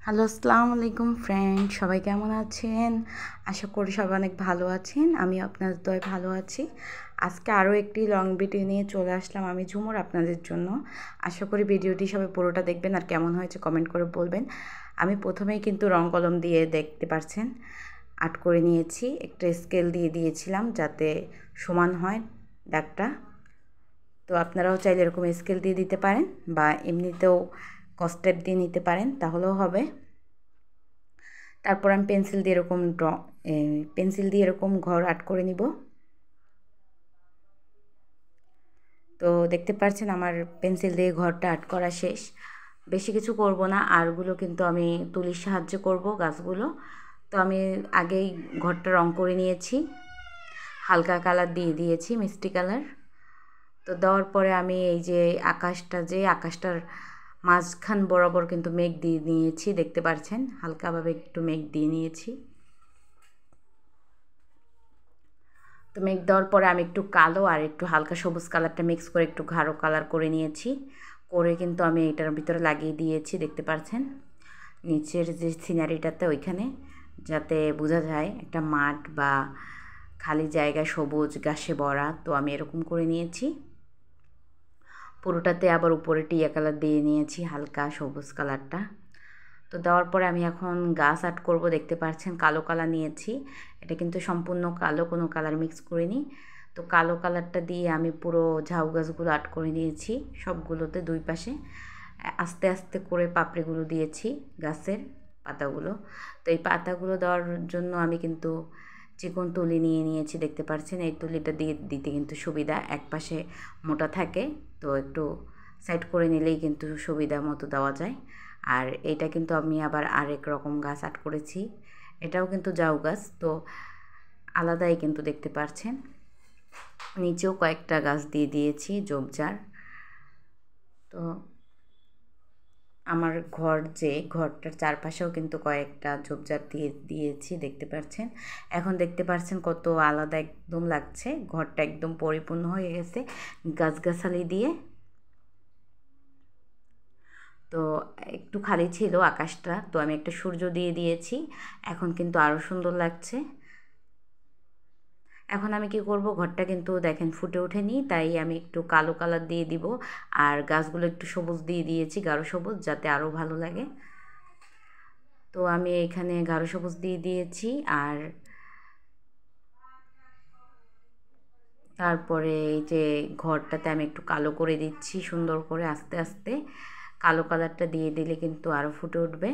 Hello, আসসালামু আলাইকুম friend, সবাই কেমন আছেন? আশা করি সবাই অনেক ভালো আছেন। আমি আপনাদের দয় ভালো আছি। আজকে আরও একটি লং ভিডিও নিয়ে চলে আসলাম আমি ঝুমুর আপনাদের জন্য। আশা করি ভিডিওটি সবাই পুরোটা দেখবেন আর কেমন হয়েছে কমেন্ট করে বলবেন। আমি প্রথমেই কিন্তু রং কলম দিয়ে দেখতে পাচ্ছেন আর্ট করে নিয়েছি। একটা স্কেল দিয়ে দিয়েছিলাম যাতে সমান হয় দাগটা। তো আপনারাও চাইলে এরকম স্কেল দিয়ে দিতে পারেন বা এমনিতেও কস্টেপ দিয়ে নিতে পারেন, তাহলেও হবে। তারপর আমি পেন্সিল দিয়ে এরকম ঘর আর্ট করে নিব। তো দেখতে পাচ্ছেন আমার পেন্সিল দিয়ে ঘরটা আর্ট করা শেষ। বেশি কিছু করব না, আরগুলো কিন্তু আমি তুলির সাহায্যে করব গাছগুলো। তো আমি আগেই ঘরটা রং করে নিয়েছি, হালকা কালার দিয়ে দিয়েছি, মিষ্টি কালার। তো দেওয়ার পরে আমি এই যে আকাশটার মাঝখান বরাবর কিন্তু মেঘ দিয়ে নিয়েছি, দেখতে পাচ্ছেন হালকাভাবে একটু মেঘ দিয়ে নিয়েছি। তো মেঘ দেওয়ার পরে আমি একটু কালো আর একটু হালকা সবুজ কালারটা মিক্স করে একটু গাঢ় কালার করে নিয়েছি। করে কিন্তু আমি এটার ভিতরে লাগিয়ে দিয়েছি, দেখতে পাচ্ছেন নিচের যে সিনারিটাতে ওইখানে, যাতে বোঝা যায় একটা মাঠ বা খালি জায়গা সবুজ ঘাসে ভরা। তো আমি এরকম করে নিয়েছি। পুরোটাতে আবার উপরে টিয়া কালার দিয়ে নিয়েছি, হালকা সবুজ কালারটা। তো দেওয়ার পরে আমি এখন গাছ আর্ট করব। দেখতে পাচ্ছেন কালো কালার নিয়েছি, এটা কিন্তু সম্পূর্ণ কালো, কোনো কালার মিক্স করিনি। তো কালো কালারটা দিয়ে আমি পুরো ঝাউ গাছগুলো আর্ট করে নিয়েছি, সবগুলোতে দুই পাশে আস্তে আস্তে করে পাপড়িগুলো দিয়েছি গাছের পাতাগুলো। তো এই পাতাগুলো দেওয়ার জন্য আমি কিন্তু চিকন তুলি নিয়ে নিয়েছি, দেখতে পাচ্ছেন। এই তুলিটা দিয়ে দিতে কিন্তু সুবিধা, এক পাশে মোটা থাকে, তো একটু সাইড করে নিলেই কিন্তু সুবিধা মতো দেওয়া যায়। আর এটা কিন্তু আমি আবার আরেক রকম গাছ আর্ট করেছি, এটাও কিন্তু ঝাউ গাছ। তো আলাদাই কিন্তু দেখতে পাচ্ছেন, নিচেও কয়েকটা গাছ দিয়ে দিয়েছি ঝোপঝাড়। তো আমার ঘরটার চারপাশেও কিন্তু কয়েকটা ঝোপঝাড় দিয়ে দিয়েছি, দেখতে পাচ্ছেন। এখন দেখতে পাচ্ছেন কত আলাদা একদম লাগছে, ঘরটা একদম পরিপূর্ণ হয়ে গেছে গাছগাছালি দিয়ে। তো একটু খালি ছিল আকাশটা, তো আমি একটা সূর্য দিয়ে দিয়েছি, এখন কিন্তু আরও সুন্দর লাগছে। এখন আমি কি করব, ঘরটা কিন্তু দেখেন ফুটে ওঠেনি, তাই আমি একটু কালো কালার দিয়ে দিব। আর গাছগুলো একটু সবুজ দিয়ে দিয়েছি, গাঢ় সবুজ, যাতে আরও ভালো লাগে। তো আমি এখানে গাঢ় সবুজ দিয়ে দিয়েছি। আর তারপরে এই যে ঘরটাতে আমি একটু কালো করে দিচ্ছি সুন্দর করে, আস্তে আস্তে কালো কালারটা দিয়ে দিলে কিন্তু আরও ফুটে উঠবে।